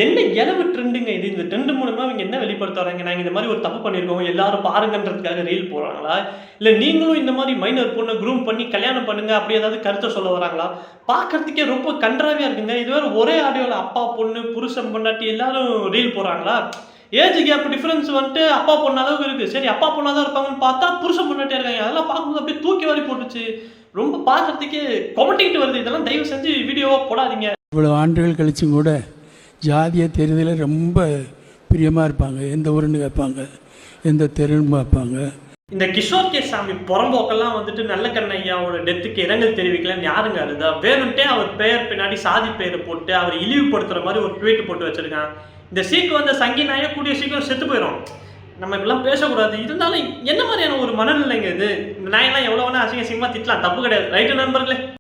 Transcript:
என்ன எளவு ட்ரெண்டுங்க இது? இந்த ட்ரெண்ட் மூலமா இவங்க என்ன வெளிப்படுத்த வராங்க? நாங்க இந்த மாரி ஒரு தப்பு பண்ணியிருக்கோம். எல்லாரும் பாருங்கன்றதுக்காக ரீல் போடுறாங்களா? இல்ல நீங்களும் இந்த மாரி மைனர் பொண்ண க்ரூம் பண்ணி கல்யாணம் பண்ணுங்க அப்படி ஏதாவது கருத்த சொல்ல வராங்களா? பார்க்கறதுக்கே ரொம்ப கண்றாவியா இருக்குங்க. இது வேற ஒரே ஆடியோல அப்பா, பொண்ணு, புருஷன், பொண்டாட்டி எல்லாரும் ரீல் போடுறாங்களா? ஏஜ் கேப் டிஃபரன்ஸ் வந்துட்டு அப்பா, பொண்ணு அளவுக்கு இருக்கு. சரி அப்பா, பொண்ணா தான் இருப்பாங்கன்னு பார்த்தா புருஷன், பொண்டாட்டியா இருக்காங்க. அதெல்லாம் பார்க்கும்போது அப்படியே தூக்கி வாரி போட்டுச்சு. ரொம்ப பார்க்கறதுக்கே கொமட்டிக்கிட்டு வருது. இதெல்லாம் தயவு செஞ்சு வீடியோவா போடாதீங்க. இவ்வளோ ஆண்டுகள் கழிச்சும் கூட ஜாதிய தெரிதலில் ரொம்ப பிரியமாக இருப்பாங்க. எந்த ஊருன்னு கேட்பாங்க, எந்த தெருன்னு பார்ப்பாங்க. இந்த கிஷோர் கே சாமி புறம்போக்கெல்லாம் வந்துட்டு நல்ல கண்ணையாவோட டெத்துக்கு இரங்கல் தெரிவிக்கலன்னு யாருங்க அழுதா? வேணும்ட்டே அவர் பெயர் பின்னாடி சாதி பெயரை போட்டு அவர் இழிவுபடுத்துற மாதிரி ஒரு ட்வீட் போட்டு வச்சிருக்கான். இந்த சீக்கு வந்த சங்கி நாயே கூடிய சீக்கிரம் செத்து போயிடும். நம்ம இப்படிலாம் பேசக்கூடாது. இருந்தாலும் என்ன மாதிரியான ஒரு மனநிலைங்க இது? இந்த நாயெல்லாம் எவ்வளோ வேணா அசிங்க அசிங்கமாக திட்டலாம், தப்பு கிடையாது. ரைட்டு நண்பர்களே.